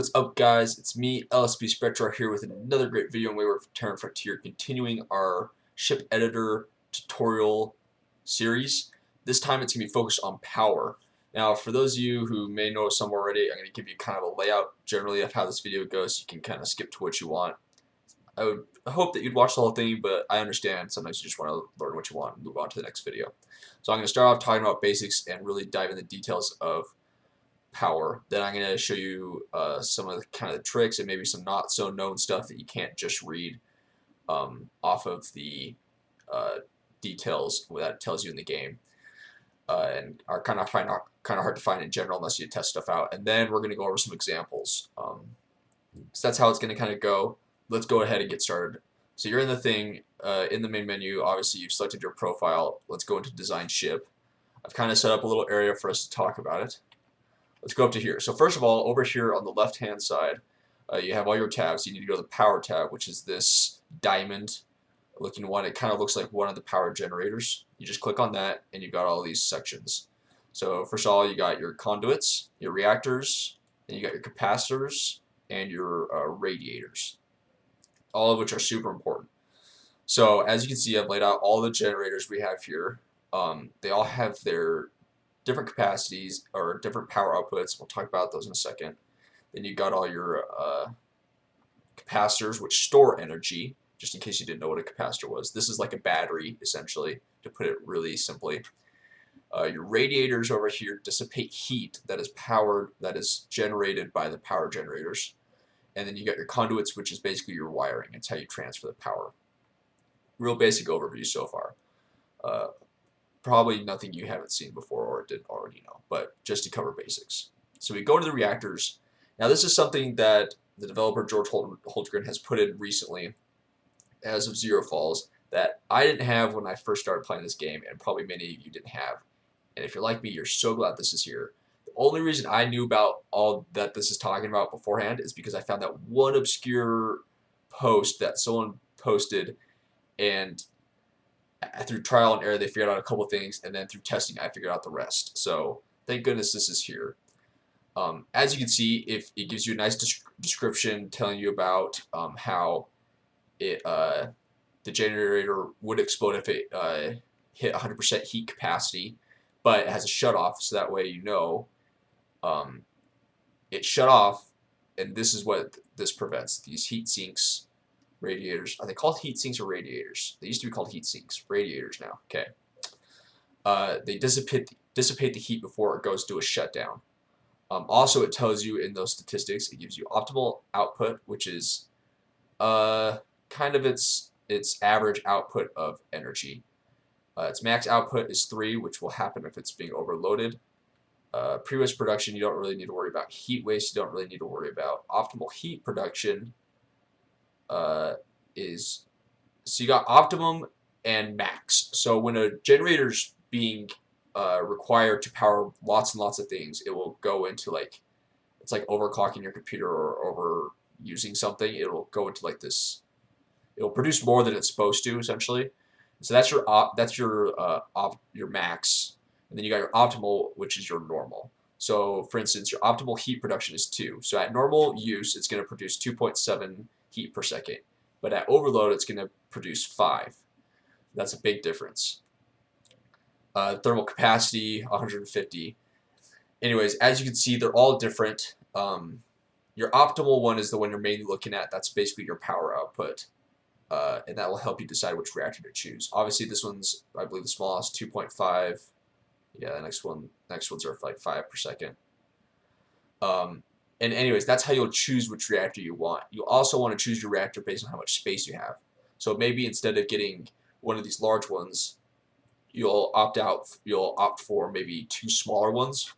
what's up, guys? It's me, LSP Spectrar, here with another great video on Wayward Terran Frontier, continuing our ship editor tutorial series. This time it's going to be focused on power. Now, for those of you who may know some already, I'm going to give you kind of a layout generally of how this video goes, so you can kind of skip to what you want. I would hope that you'd watch the whole thing, but I understand sometimes you just want to learn what you want and move on to the next video. So I'm going to start off talking about basics and really dive into the details of power. Then I'm going to show you some of the kind of the tricks and maybe some not so known stuff that you can't just read off of the details that it tells you in the game, and are kind of hard to find in general unless you test stuff out. And then we're going to go over some examples. So that's how it's going to kind of go. Let's go ahead and get started. So you're in the thing, in the main menu. Obviously you've selected your profile. Let's go into design ship. I've kind of set up a little area for us to talk about it. Let's go up to here. So first of all, over here on the left hand side, you have all your tabs. You need to go to the power tab, which is this diamond looking one. It kind of looks like one of the power generators. You just click on that and you've got all these sections. So first of all, you got your conduits, your reactors, and you got your capacitors and your radiators, all of which are super important. So as you can see, I've laid out all the generators we have here. They all have their different capacities or different power outputs. We'll talk about those in a second. Then you got all your capacitors, which store energy, just in case you didn't know what a capacitor was. This is like a battery, essentially, to put it really simply. Your radiators over here dissipate heat that is generated by the power generators. And then you got your conduits, which is basically your wiring. It's how you transfer the power. Real basic overview so far. Probably nothing you haven't seen before or didn't already know, but just to cover basics. So we go to the reactors. Now this is something that the developer George Holtgren has put in recently as of Zero Falls that I didn't have when I first started playing this game, and probably many of you didn't have. And if you're like me, you're so glad this is here. The only reason I knew about all that this is talking about beforehand is because I found that one obscure post that someone posted, and through trial and error they figured out a couple things, and then through testing I figured out the rest. So thank goodness this is here. As you can see, if it gives you a nice description telling you about how it the generator would explode if it hit 100% heat capacity, but it has a shutoff, so that way you know it shut off, and this is what this prevents. These heat sinks, radiators, are they called heat sinks or radiators? They used to be called heat sinks. Radiators now. Okay. They dissipate the heat before it goes to a shutdown. Also, it tells you in those statistics, it gives you optimal output, which is kind of its average output of energy. Its max output is 3, which will happen if it's being overloaded. Pre-waste production, you don't really need to worry about. Heat waste, you don't really need to worry about. Optimal heat production is, so you got optimum and max. So when a generator's being required to power lots and lots of things, it will go into like, it's like overclocking your computer or overusing something. It'll go into like this, it'll produce more than it's supposed to, essentially. So that's your max, and then you got your optimal, which is your normal. So for instance, your optimal heat production is 2. So at normal use, it's going to produce 2.7 heat per second, but at overload, it's going to produce 5. That's a big difference. Thermal capacity 150. Anyways, as you can see, they're all different. Your optimal one is the one you're mainly looking at. That's basically your power output. And that will help you decide which reactor to choose. Obviously, this one's, I believe, the smallest, 2.5. Yeah, the next ones are like 5 per second. And anyways, that's how you'll choose which reactor you want. You also want to choose your reactor based on how much space you have. So maybe instead of getting one of these large ones, you'll opt for maybe 2 smaller ones,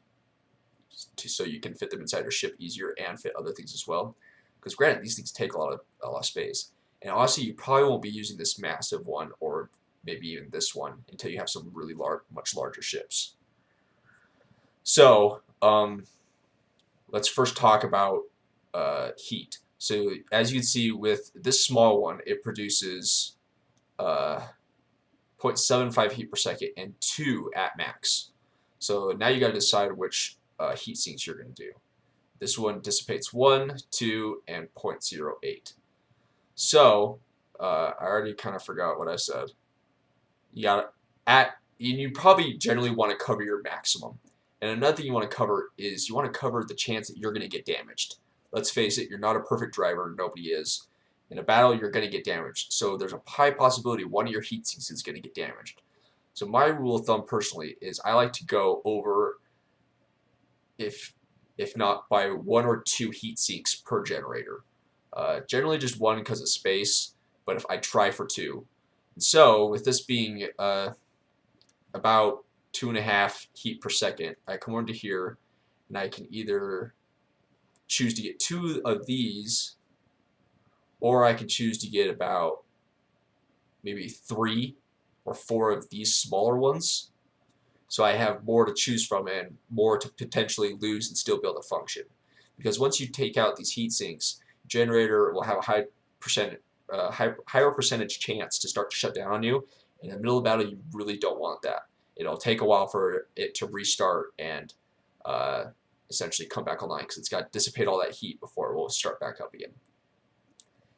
so you can fit them inside your ship easier and fit other things as well. Because granted, these things take a lot of space. And honestly, you probably won't be using this massive one, or maybe even this one, until you have some really much larger ships. So let's first talk about heat. So as you can see with this small one, it produces 0.75 heat per second and 2 at max. So now you got to decide which heat sinks you're going to do. This one dissipates 1, 2, and 0.08. So, I already kind of forgot what I said. You got you probably generally want to cover your maximum. And another thing you want to cover is you want to cover the chance that you're going to get damaged. Let's face it, you're not a perfect driver, nobody is. In a battle, you're going to get damaged. So there's a high possibility one of your heat sinks is going to get damaged. So my rule of thumb personally is I like to go over, if not by 1 or 2 heat sinks per generator. Generally just 1 because of space, but if I try for 2. And so with this being about 2.5 heat per second, I come over to here and I can either choose to get 2 of these, or I can choose to get about maybe 3 or 4 of these smaller ones. So I have more to choose from and more to potentially lose and still be able to function. Because once you take out these heat sinks, generator will have a higher percentage chance to start to shut down on you. In the middle of the battle, you really don't want that. It'll take a while for it to restart and essentially come back online because it's got to dissipate all that heat before it will start back up again.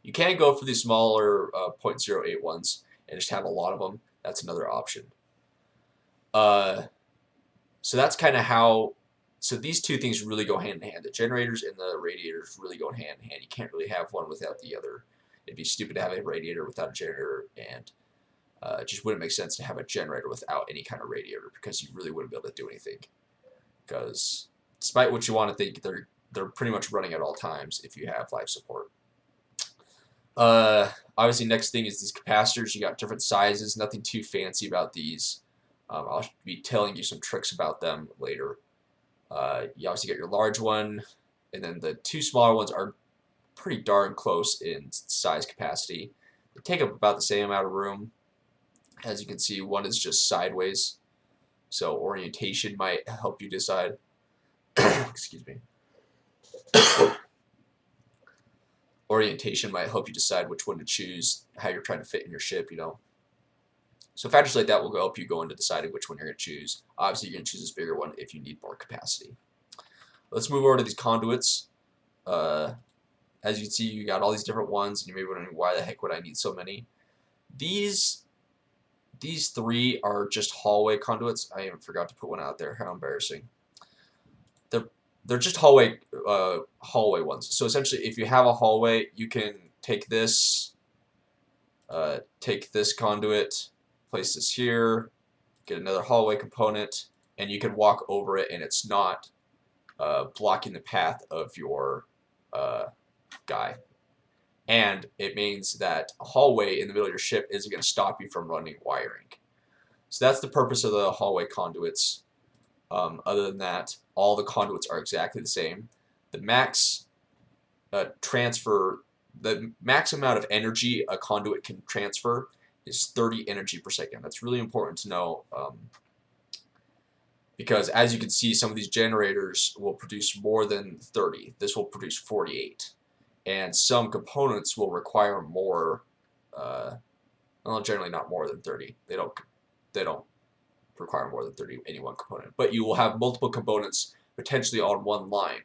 You can go for these smaller 0.08 ones and just have a lot of them. That's another option. So that's kind of how. So these two things really go hand in hand. The generators and the radiators really go hand in hand. You can't really have one without the other. It'd be stupid to have a radiator without a generator, and it just wouldn't make sense to have a generator without any kind of radiator because you really wouldn't be able to do anything. Because despite what you want to think, they're pretty much running at all times if you have life support. Obviously, next thing is these capacitors. You got different sizes. Nothing too fancy about these. I'll be telling you some tricks about them later. You obviously get your large one, and then the 2 smaller ones are pretty darn close in size capacity. They take up about the same amount of room. As you can see, one is just sideways, so orientation might help you decide. Excuse me. Orientation might help you decide which one to choose, how you're trying to fit in your ship, you know. So factors like that will help you go into deciding which one you're going to choose. Obviously, you're going to choose this bigger one if you need more capacity. Let's move over to these conduits. As you can see, you got all these different ones, and you may be wondering, why the heck would I need so many? These 3 are just hallway conduits. I even forgot to put one out there. How embarrassing. They're just hallway ones. So essentially, if you have a hallway, you can take this conduit, place this here, get another hallway component, and you can walk over it, and it's not blocking the path of your guy. And it means that a hallway in the middle of your ship isn't going to stop you from running wiring. So that's the purpose of the hallway conduits. Other than that, all the conduits are exactly the same. The max the max amount of energy a conduit can transfer is 30 energy per second. That's really important to know, because as you can see, some of these generators will produce more than 30. This will produce 48. And some components will require more, well, generally not more than 30. They don't require more than 30 any one component. But you will have multiple components potentially on one line.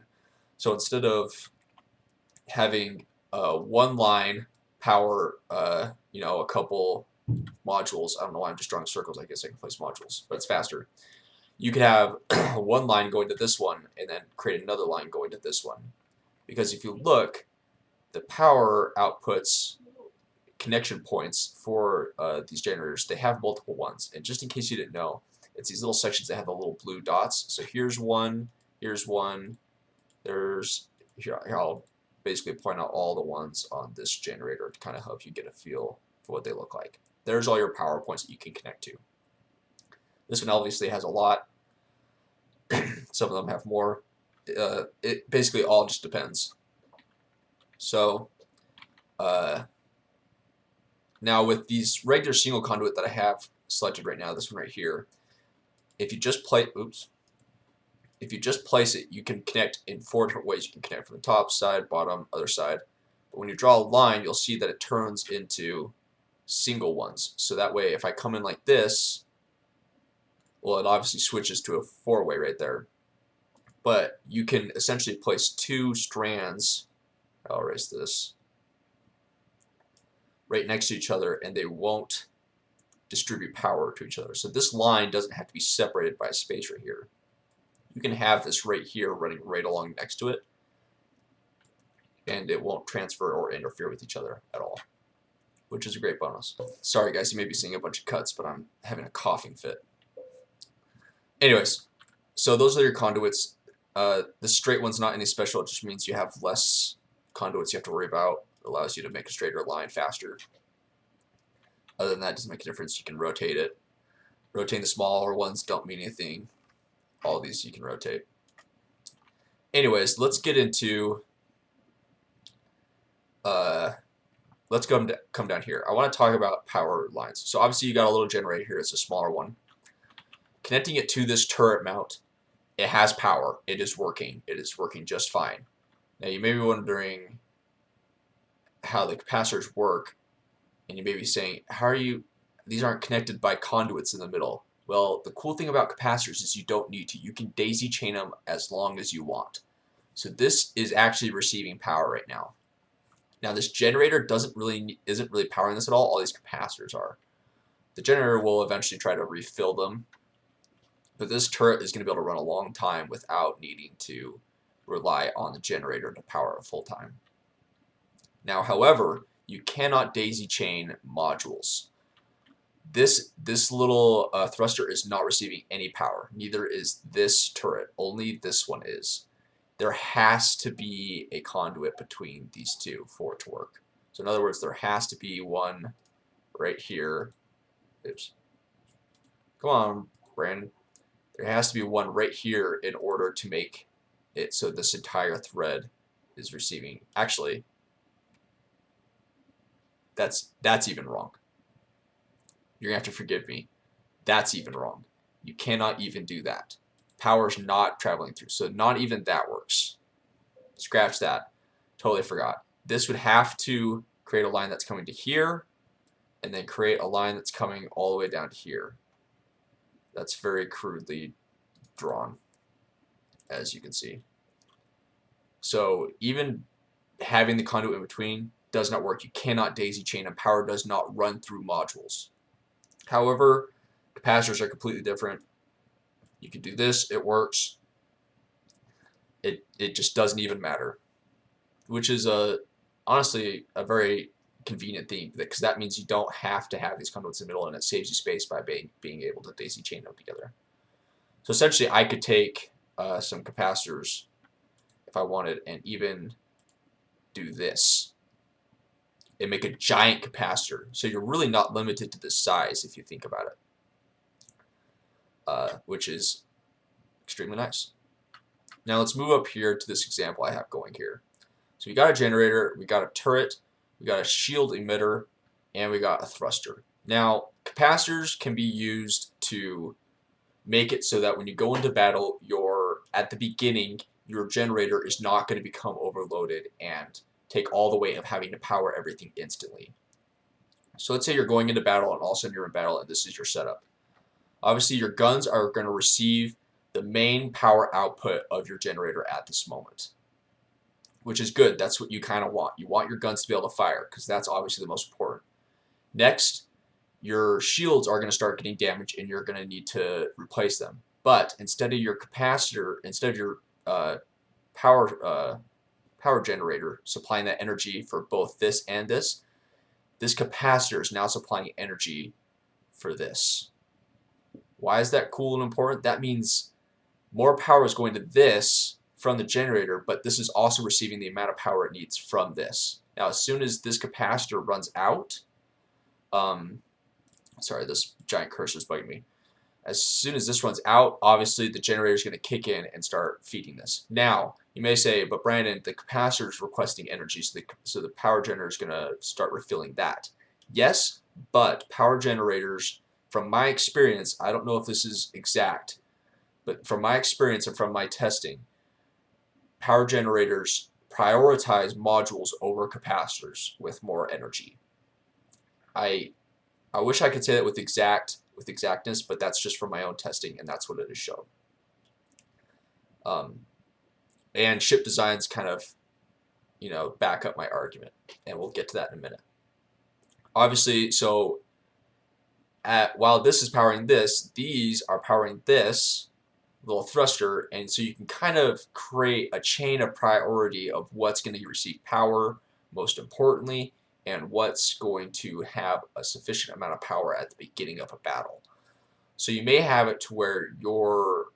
So instead of having one line power, a couple modules. I don't know why I'm just drawing circles. I guess I can place modules, but it's faster. You could have one line going to this one and then create another line going to this one. Because if you look, the power outputs connection points for these generators, they have multiple ones. And just in case you didn't know, it's these little sections that have the little blue dots. So here's one, here, I'll basically point out all the ones on this generator to kind of help you get a feel for what they look like. There's all your power points that you can connect to. This one obviously has a lot. Some of them have more. It basically all just depends. So now with these regular single conduit that I have selected right now, this one right here, if you just place it, you can connect in 4 different ways. You can connect from the top side, bottom, other side. But when you draw a line, you'll see that it turns into single ones. So that way, if I come in like this, well, it obviously switches to a 4-way right there. but you can essentially place two strands, I'll erase this, right next to each other, and they won't distribute power to each other. So this line doesn't have to be separated by a space right here. You can have this right here running right along next to it, and it won't transfer or interfere with each other at all, which is a great bonus. Sorry guys, you may be seeing a bunch of cuts, but I'm having a coughing fit. Anyways, so those are your conduits. The straight one's not any special, it just means you have less conduits you have to worry about. It allows you to make a straighter line faster. Other than that, it doesn't make a difference. You can rotate it. Rotating the smaller ones don't mean anything. All of these you can rotate. Anyways, let's get into let's come down here. I want to talk about power lines. So obviously you got a little generator here. It's a smaller one. Connecting it to this turret mount, it has power. It is working. It is working just fine. Now you may be wondering how the capacitors work, and you may be saying, how are you, these aren't connected by conduits in the middle. Well, the cool thing about capacitors is you don't need to. You can daisy chain them as long as you want. So this is actually receiving power right now. Now this generator isn't really powering this at all. All these capacitors are. The generator will eventually try to refill them, but this turret is going to be able to run a long time without needing to rely on the generator to power it full time. Now, however, you cannot daisy chain modules. This little thruster is not receiving any power. Neither is this turret. Only this one is. There has to be a conduit between these two for it to work. So in other words, there has to be one right here. Oops. Come on, Brandon. There has to be one right here in order to make it so this entire thread is receiving. Actually, that's even wrong. You're going to have to forgive me. That's even wrong. You cannot even do that. Power's not traveling through, so not even that works. Scratch that. Totally forgot. This would have to create a line that's coming to here, and then create a line that's coming all the way down to here. That's very crudely drawn, as you can see. So even having the conduit in between does not work. You cannot daisy chain, and power does not run through modules. However, capacitors are completely different. You can do this, it works. It just doesn't even matter, which is honestly a very convenient thing, because that means you don't have to have these conduits in the middle, and it saves you space by being able to daisy chain them together. So essentially, I could take some capacitors if I wanted, and even do this and make a giant capacitor. So you're really not limited to this size if you think about it. Which is extremely nice. Now let's move up here to this example I have going here. So we got a generator, we got a turret, we got a shield emitter, and we got a thruster. Now capacitors can be used to make it so that when you go into battle, at the beginning, your generator is not going to become overloaded and take all the weight of having to power everything instantly. So let's say you're going into battle, and all of a sudden you're in battle, and this is your setup. Obviously, your guns are going to receive the main power output of your generator at this moment, which is good. That's what you kind of want. You want your guns to be able to fire, because that's obviously the most important. Next, your shields are going to start getting damaged, and you're going to need to replace them. But instead of your capacitor, instead of your power generator supplying that energy for both this and this capacitor is now supplying energy for this. Why is that cool and important? That means more power is going to this from the generator, but this is also receiving the amount of power it needs from this. Now, as soon as this capacitor runs out, sorry, this giant cursor is bugging me. As soon as this runs out, obviously the generator is going to kick in and start feeding this. Now, you may say, but Brandon, the capacitor is requesting energy, so the power generator is going to start refilling that. Yes, but power generators, from my experience, I don't know if this is exact, but from my experience and from my testing, power generators prioritize modules over capacitors with more energy. I wish I could say that with exactness, but that's just from my own testing, and that's what it has shown. and ship designs kind of, back up my argument, and we'll get to that in a minute. Obviously, so while this is powering this, these are powering this little thruster, and so you can kind of create a chain of priority of what's going to receive power most importantly, and what's going to have a sufficient amount of power at the beginning of a battle. So you may have it to where your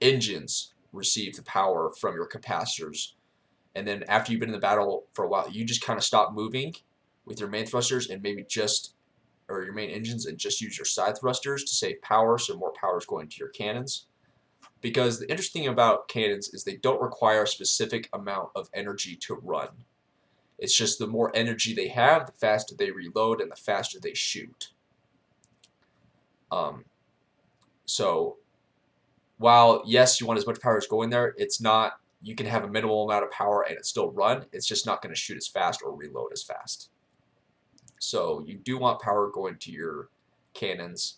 engines receive the power from your capacitors, and then after you've been in the battle for a while, you just kind of stop moving with your main thrusters and maybe or your main engines, and just use your side thrusters to save power, so more power is going to your cannons. Because the interesting thing about cannons is they don't require a specific amount of energy to run. It's just the more energy they have, the faster they reload and the faster they shoot. So while yes, you want as much power as going there, it's not. You can have a minimal amount of power and it still run. It's just not going to shoot as fast or reload as fast. So you do want power going to your cannons,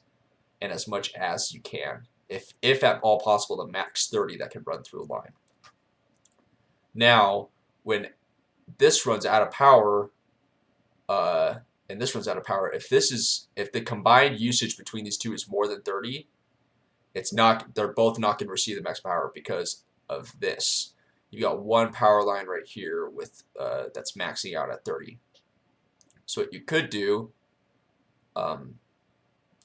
and as much as you can, if at all possible, the max 30 that can run through a line. Now, when this runs out of power, and this runs out of power, if the combined usage between these two is more than 30, they're both not going to receive the max power because of this. You got one power line right here with that's maxing out at 30. So what you could do,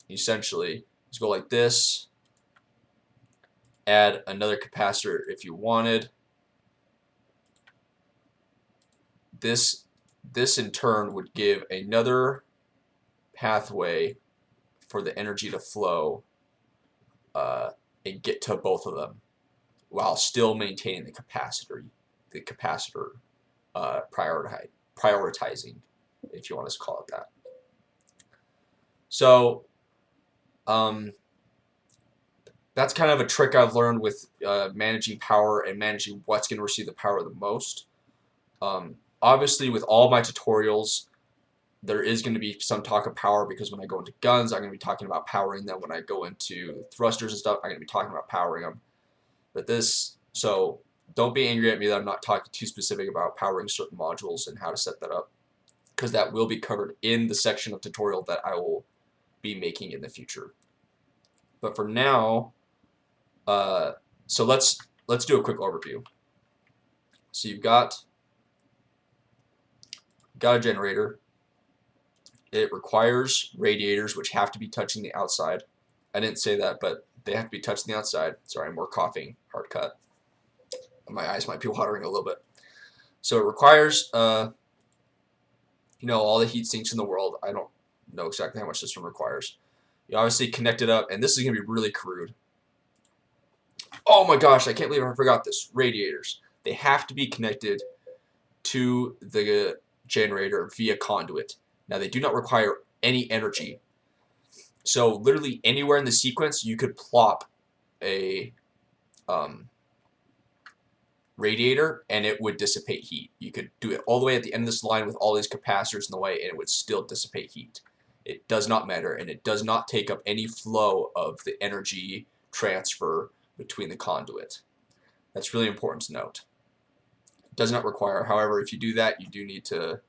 essentially, is go like this, add another capacitor if you wanted. This in turn would give another pathway for the energy to flow and get to both of them, while still maintaining the capacitor prioritizing, if you want to call it that. So that's kind of a trick I've learned with managing power and managing what's going to receive the power the most. Obviously, with all my tutorials, there is going to be some talk of power, because when I go into guns, I'm going to be talking about powering them. When I go into thrusters and stuff, I'm going to be talking about powering them. So don't be angry at me that I'm not talking too specific about powering certain modules and how to set that up, because that will be covered in the section of tutorial that I will be making in the future. But for now, so let's do a quick overview. So you've got a generator. It requires radiators, which have to be touching the outside. I didn't say that, but they have to be touching the outside. Sorry, I'm more coughing, hard cut. My eyes might be watering a little bit. So it requires, all the heat sinks in the world. I don't know exactly how much this one requires. You obviously connect it up, and this is going to be really crude. Oh my gosh, I can't believe I forgot this. Radiators. They have to be connected to the generator via conduit. Now, they do not require any energy. So literally anywhere in the sequence, you could plop a radiator and it would dissipate heat. You could do it all the way at the end of this line with all these capacitors in the way, and it would still dissipate heat. It does not matter, and it does not take up any flow of the energy transfer between the conduit. That's really important to note. It does not require, however, if you do that, you do need to,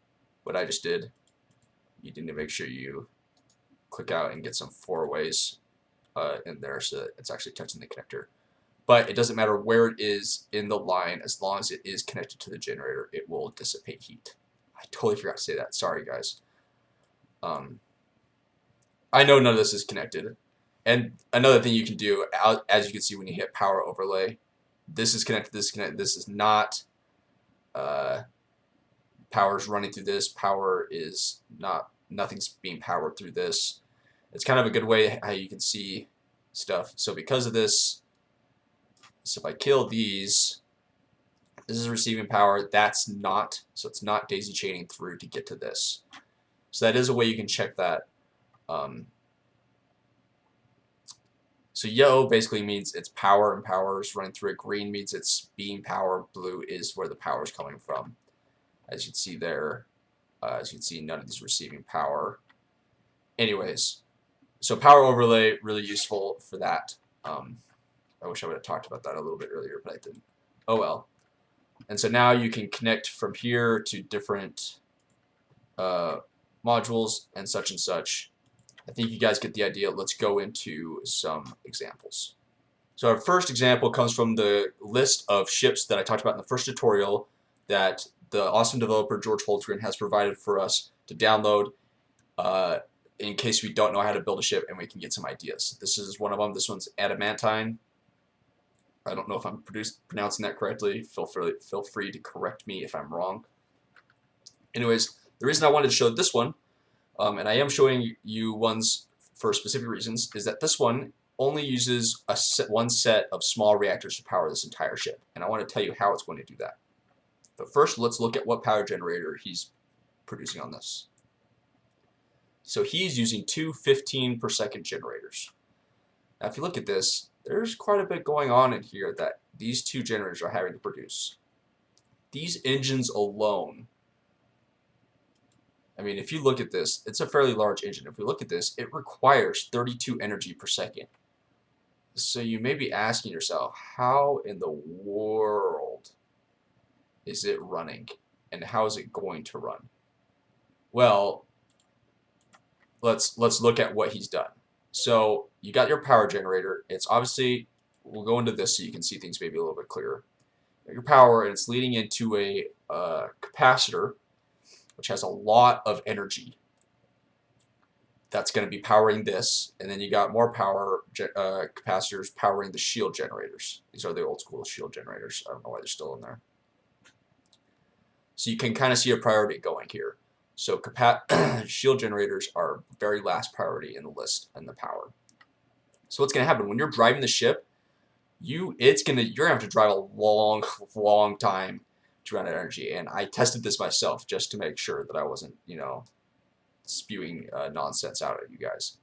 what I just did, you need to make sure you click out and get some four-ways in there so that it's actually touching the connector. But it doesn't matter where it is in the line, as long as it is connected to the generator, it will dissipate heat. I totally forgot to say that. Sorry, guys. I know none of this is connected. And another thing you can do, as you can see when you hit power overlay, this is connected, this is connected, this is not. Power is running through this. Power is not, nothing's being powered through this. It's kind of a good way how you can see stuff. So because of this, so if I kill these, this is receiving power, that's not, so it's not daisy chaining through to get to this. So that is a way you can check that. So yellow basically means it's power, and power is running through it. Green means it's being power. Blue is where the power is coming from. As you can see there, as you can see, none of these receiving power. Anyways, so power overlay, really useful for that. I wish I would have talked about that a little bit earlier, but I didn't. Oh well. And so now you can connect from here to different modules and such. I think you guys get the idea. Let's go into some examples. So our first example comes from the list of ships that I talked about in the first tutorial that the awesome developer George Holtzgren has provided for us to download in case we don't know how to build a ship and we can get some ideas. This is one of them. This one's Adamantine. I don't know if I'm pronouncing that correctly. Feel free to correct me if I'm wrong. Anyways, the reason I wanted to show this one, and I am showing you ones for specific reasons, is that this one only uses one set of small reactors to power this entire ship. And I want to tell you how it's going to do that. But first, let's look at what power generator he's producing on this. So he's using two 15 per second generators. Now if you look at this, there's quite a bit going on in here that these two generators are having to produce. These engines alone, I mean, if you look at this, it's a fairly large engine. If we look at this, it requires 32 energy per second. So you may be asking yourself, how in the world is it running? And how is it going to run? Well, let's look at what he's done. So you got your power generator. It's obviously, we'll go into this so you can see things maybe a little bit clearer. Your power, and it's leading into a capacitor, which has a lot of energy. That's going to be powering this, and then you got more power capacitors powering the shield generators. These are the old school shield generators. I don't know why they're still in there. So you can kind of see a priority going here. So shield generators are very last priority in the list and the power. So what's going to happen when you're driving the ship? You're gonna have to drive a long time to run out of energy. And I tested this myself just to make sure that I wasn't, spewing nonsense out at you guys.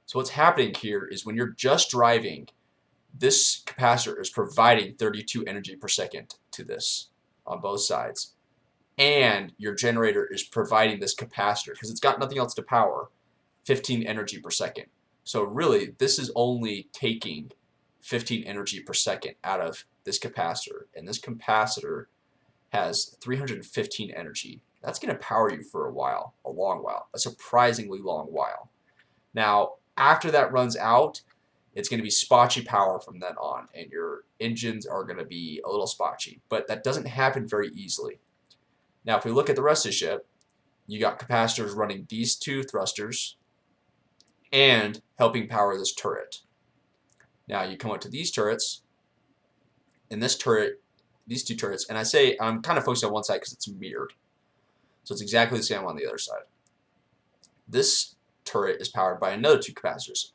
So what's happening here is when you're just driving, this capacitor is providing 32 energy per second to this on both sides. And your generator is providing this capacitor, because it's got nothing else to power, 15 energy per second. So really, this is only taking 15 energy per second out of this capacitor. And this capacitor has 315 energy. That's going to power you for a while, a long while, a surprisingly long while. Now, after that runs out, it's going to be spotchy power from then on, and your engines are going to be a little spotchy. But that doesn't happen very easily. Now, if we look at the rest of the ship, you got capacitors running these two thrusters and helping power this turret. Now, you come up to these turrets, and this turret, these two turrets, and I'm kind of focused on one side because it's mirrored. So it's exactly the same on the other side. This turret is powered by another two capacitors.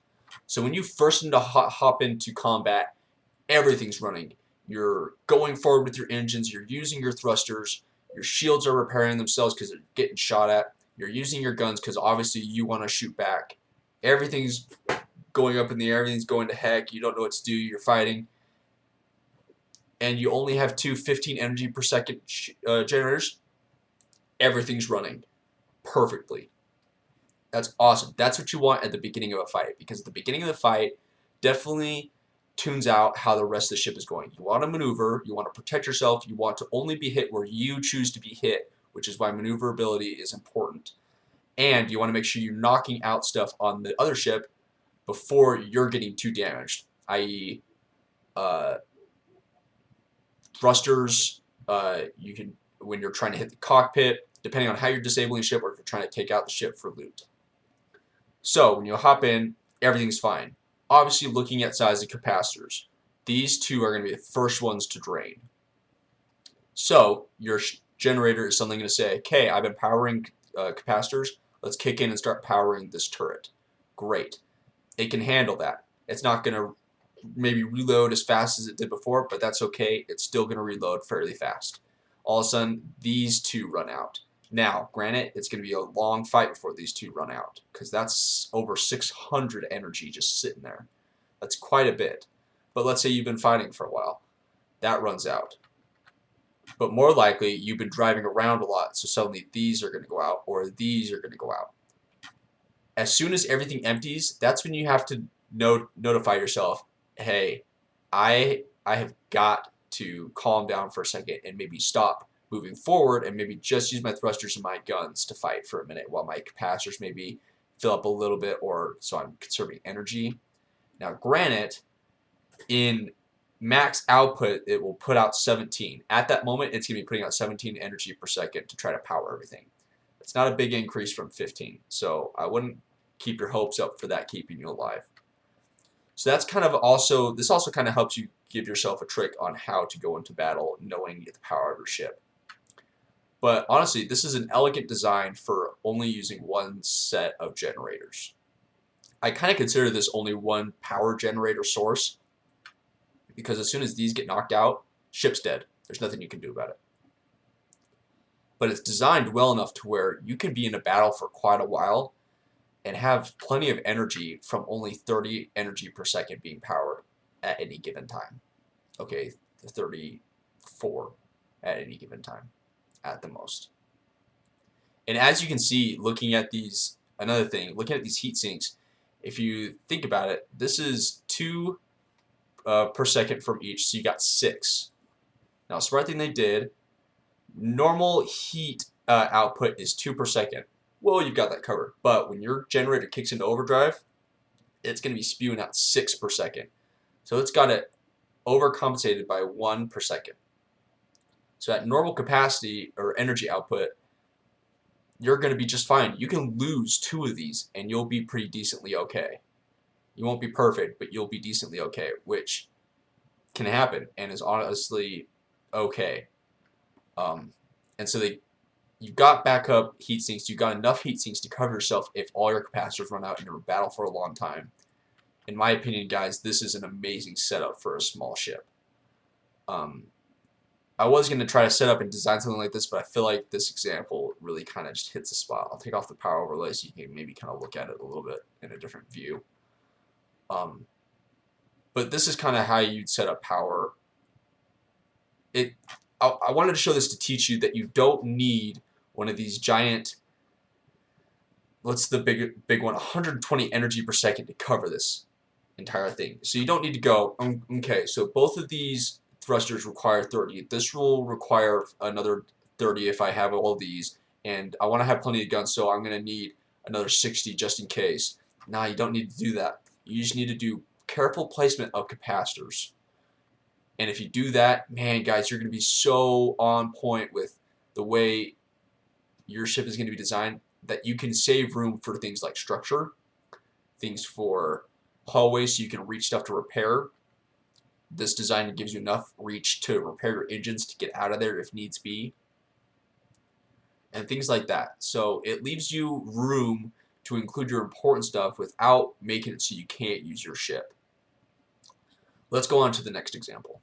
So when you first hop into combat, everything's running. You're going forward with your engines, you're using your thrusters, your shields are repairing themselves because they're getting shot at. You're using your guns because obviously you want to shoot back. Everything's going up in the air. Everything's going to heck. You don't know what to do. You're fighting. And you only have two 15 energy per second generators. Everything's running perfectly. That's awesome. That's what you want at the beginning of a fight, because at the beginning of the fight definitely tunes out how the rest of the ship is going. You want to maneuver, you want to protect yourself, you want to only be hit where you choose to be hit, which is why maneuverability is important. And you want to make sure you're knocking out stuff on the other ship before you're getting too damaged, i.e. thrusters, you can, when you're trying to hit the cockpit, depending on how you're disabling the ship, or if you're trying to take out the ship for loot. So when you hop in, everything's fine. Obviously, looking at size of capacitors, these two are going to be the first ones to drain. So your generator is suddenly going to say, okay, I've been powering capacitors, let's kick in and start powering this turret. Great. It can handle that. It's not going to maybe reload as fast as it did before, but that's okay. It's still going to reload fairly fast. All of a sudden, these two run out. Now, granted, it's going to be a long fight before these two run out, because that's over 600 energy just sitting there. That's quite a bit. But let's say you've been fighting for a while. That runs out. But more likely, you've been driving around a lot, so suddenly these are going to go out, or these are going to go out. As soon as everything empties, that's when you have to notify yourself, hey, I have got to calm down for a second and maybe stop moving forward and maybe just use my thrusters and my guns to fight for a minute while my capacitors maybe fill up a little bit, or so I'm conserving energy. Now, granted, in max output, it will put out 17. At that moment, it's going to be putting out 17 energy per second to try to power everything. It's not a big increase from 15, so I wouldn't keep your hopes up for that keeping you alive. So that's kind of also, this also kind of helps you give yourself a trick on how to go into battle knowing the power of your ship. But honestly, this is an elegant design for only using one set of generators. I kind of consider this only one power generator source, because as soon as these get knocked out, ship's dead. There's nothing you can do about it. But it's designed well enough to where you can be in a battle for quite a while and have plenty of energy from only 30 energy per second being powered at any given time. Okay, 34 at any given time at the most. And as you can see, looking at these, another thing, looking at these heat sinks, if you think about it, this is 2 per second from each, so you got 6. Now, smart thing they did, normal heat output is 2 per second. Well, you've got that covered. But when your generator kicks into overdrive, it's going to be spewing out 6 per second. So it's got it overcompensated by 1 per second. So at normal capacity or energy output, you're going to be just fine. You can lose 2 of these and you'll be pretty decently okay. You won't be perfect, but you'll be decently okay, which can happen and is honestly okay. And so you've got backup heat sinks. You've got enough heat sinks to cover yourself if all your capacitors run out and you're in battle for a long time. In my opinion, guys, this is an amazing setup for a small ship. I was going to try to set up and design something like this, but I feel like this example really kind of just hits the spot. I'll take off the power overlay so you can maybe kind of look at it a little bit in a different view. But this is kind of how you'd set up power. I wanted to show this to teach you that you don't need one of these giant, what's the big one, 120 energy per second to cover this entire thing. So you don't need to go, okay, so both of these thrusters require 30. This will require another 30 if I have all of these, and I want to have plenty of guns, so I'm going to need another 60 just in case. Nah, you don't need to do that. You just need to do careful placement of capacitors. And if you do that, man, guys, you're going to be so on point with the way your ship is going to be designed that you can save room for things like structure, things for hallways so you can reach stuff to repair. This design gives you enough reach to repair your engines to get out of there if needs be, and things like that. So it leaves you room to include your important stuff without making it so you can't use your ship. Let's go on to the next example.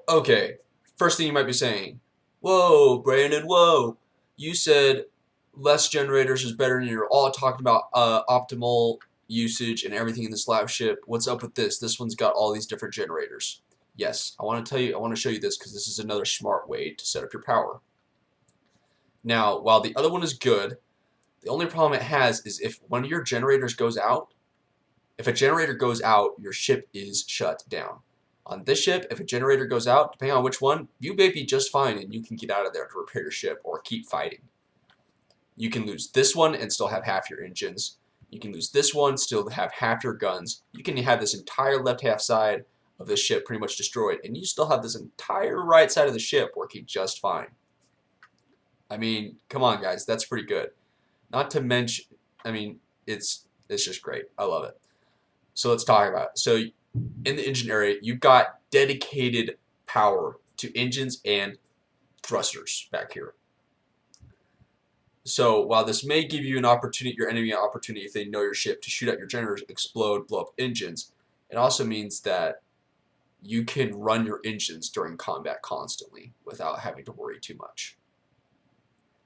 Okay, first thing you might be saying, whoa, Brandon, whoa, you said less generators is better, and you're all talking about optimal usage and everything in this lab ship. What's up with this? This one's got all these different generators. Yes, I want to show you this because this is another smart way to set up your power. Now, while the other one is good, the only problem it has is if one of your generators goes out, if a generator goes out, your ship is shut down. On this ship, if a generator goes out, depending on which one, you may be just fine and you can get out of there to repair your ship or keep fighting. You can lose this one and still have half your engines. You can lose this one, still have half your guns. You can have this entire left half side of the ship pretty much destroyed, and you still have this entire right side of the ship working just fine. I mean, come on, guys, that's pretty good. Not to mention, I mean, it's just great. I love it. So let's talk about it. So in the engine area, you've got dedicated power to engines and thrusters back here. So while this may give you an opportunity, your enemy an opportunity if they know your ship to shoot at your generators, explode, blow up engines, it also means that you can run your engines during combat constantly without having to worry too much.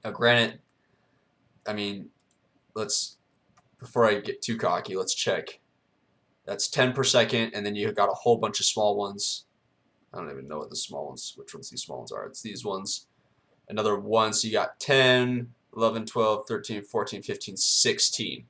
Now granted, I mean, before I get too cocky, let's check. That's 10 per second, and then you've got a whole bunch of small ones. I don't even know what the small ones, which ones these small ones are. It's these ones. Another 1, so you got 10, 11, 12, 13, 14, 15, 16.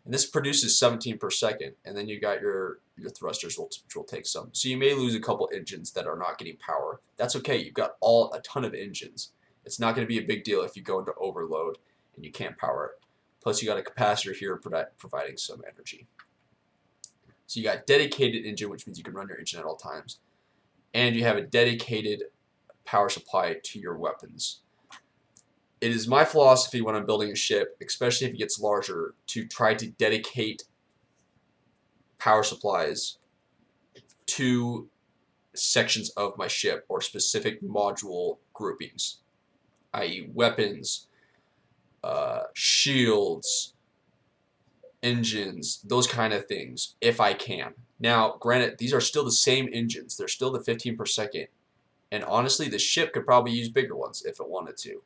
And this produces 17 per second. And then you got your your thrusters will take some. So you may lose a couple engines that are not getting power. That's okay. You've got a ton of engines. It's not going to be a big deal if you go into overload and you can't power it. Plus you got a capacitor here providing some energy. So you got dedicated engine, which means you can run your engine at all times. And you have a dedicated power supply to your weapons. It is my philosophy when I'm building a ship, especially if it gets larger, to try to dedicate power supplies to sections of my ship or specific module groupings, i.e. weapons, shields, engines, those kind of things, if I can. Now, granted, these are still the same engines. They're still the 15 per second. And honestly, the ship could probably use bigger ones if it wanted to,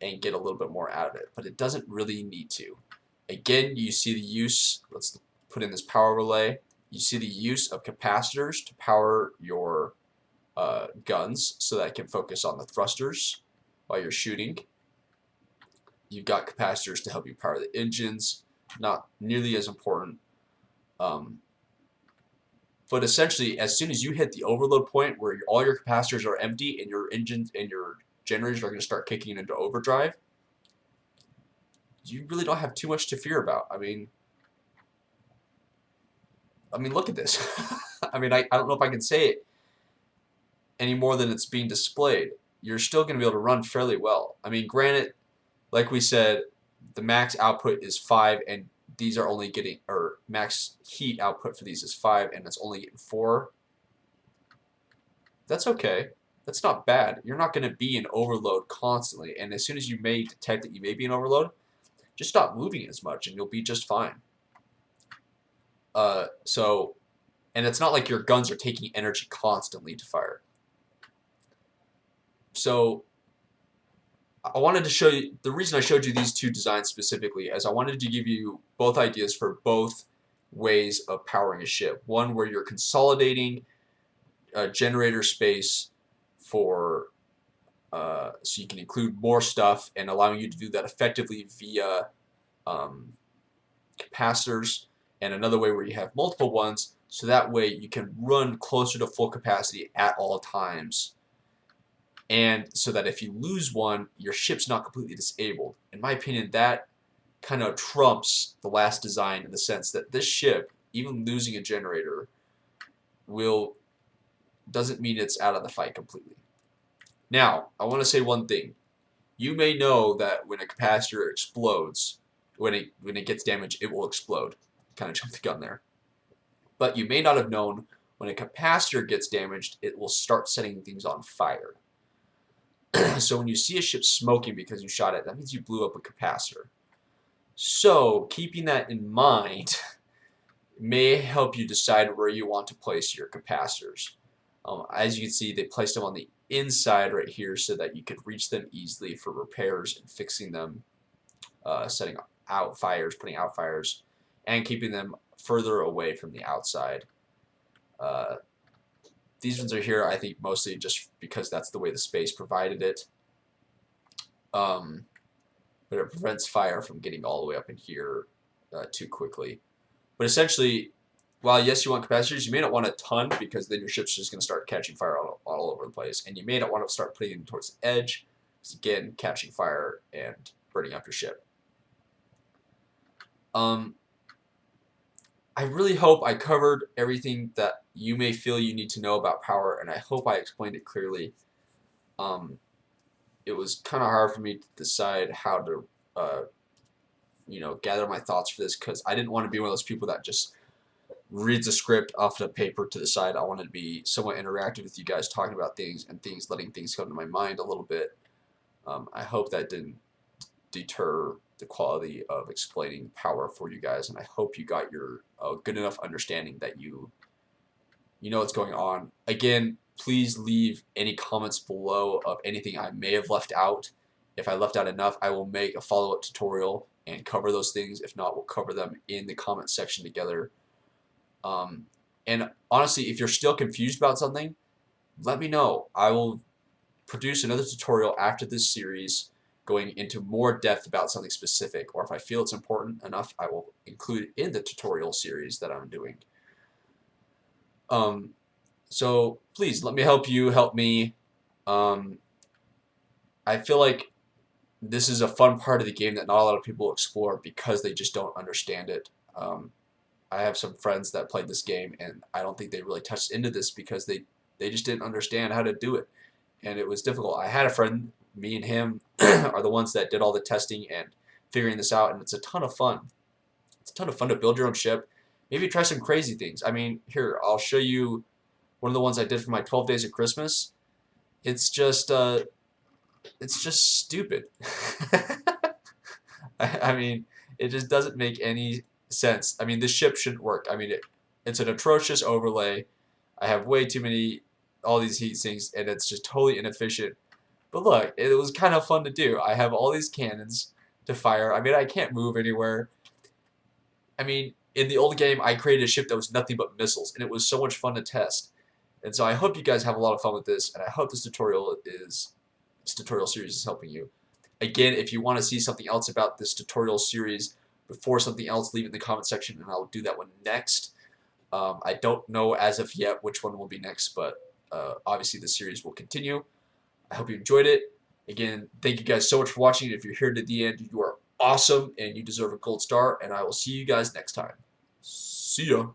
and get a little bit more out of it. But it doesn't really need to. Again, you see the use, let's put in this power relay. You see the use of capacitors to power your guns so that it can focus on the thrusters while you're shooting. You've got capacitors to help you power the engines. Not nearly as important. But essentially, as soon as you hit the overload point where all your capacitors are empty and your engines and your generators are going to start kicking into overdrive, you really don't have too much to fear about. I mean, look at this. I don't know if I can say it any more than it's being displayed. You're still going to be able to run fairly well. I mean, granted, like we said, the max output is 5, and these are only getting, or max heat output for these is 5, and it's only getting 4. That's okay. That's not bad. You're not going to be in overload constantly, and as soon as you may detect that you may be in overload, just stop moving as much, and you'll be just fine. And it's not like your guns are taking energy constantly to fire. So I wanted to show you, the reason I showed you these two designs specifically is I wanted to give you both ideas for both ways of powering a ship. One where you're consolidating generator space for so you can include more stuff and allowing you to do that effectively via capacitors, and another way where you have multiple ones so that way you can run closer to full capacity at all times. And so that if you lose one, your ship's not completely disabled. In my opinion, that kind of trumps the last design in the sense that this ship, even losing a generator, doesn't mean it's out of the fight completely. Now, I want to say one thing. You may know that when a capacitor explodes, when it gets damaged, it will explode. Kind of jumped the gun there. But you may not have known when a capacitor gets damaged, it will start setting things on fire. So when you see a ship smoking because you shot it, that means you blew up a capacitor. So keeping that in mind may help you decide where you want to place your capacitors. As you can see, they placed them on the inside right here so that you could reach them easily for repairs and fixing them, setting out fires, putting out fires, and keeping them further away from the outside. These ones are here, I think, mostly just because that's the way the space provided it. But it prevents fire from getting all the way up in here too quickly. But essentially, while yes, you want capacitors, you may not want a ton because then your ship's just going to start catching fire all over the place. And you may not want to start putting them towards the edge, because again, catching fire and burning up your ship. I really hope I covered everything that you may feel you need to know about power, and I hope I explained it clearly. It was kind of hard for me to decide how to, gather my thoughts for this, because I didn't want to be one of those people that just reads a script off the paper to the side. I wanted to be somewhat interactive with you guys, talking about things and letting things come to my mind a little bit. I hope that didn't deter the quality of explaining power for you guys, and I hope you got your good enough understanding that you know what's going on. Again, please leave any comments below of anything I may have left out. If I left out enough, I will make a follow-up tutorial and cover those things. If not, we'll cover them in the comment section together. And honestly, if you're still confused about something, let me know. I will produce another tutorial after this series going into more depth about something specific, or if I feel it's important enough, I will include it in the tutorial series that I'm doing. So please let me help you, help me. Um, I feel like this is a fun part of the game that not a lot of people explore because they just don't understand it. I have some friends that played this game, and I don't think they really touched into this because they just didn't understand how to do it, and it was difficult. I had a friend, me and him are the ones that did all the testing and figuring this out, and it's a ton of fun. It's a ton of fun to build your own ship. Maybe try some crazy things. I mean, here, I'll show you one of the ones I did for my 12 Days of Christmas. It's just, it's just stupid. I mean, it just doesn't make any sense. I mean, this ship shouldn't work. I mean, it's an atrocious overlay. I have way too many, all these heat sinks, and it's just totally inefficient. But look, it was kind of fun to do. I have all these cannons to fire. I mean, I can't move anywhere. I mean, in the old game, I created a ship that was nothing but missiles, and it was so much fun to test. And so I hope you guys have a lot of fun with this, and I hope this tutorial series is helping you. Again, if you want to see something else about this tutorial series before something else, leave it in the comment section, and I'll do that one next. I don't know as of yet which one will be next, but obviously the series will continue. I hope you enjoyed it. Again, thank you guys so much for watching. If you're here to the end, you are awesome, and you deserve a gold star, and I will see you guys next time. See ya.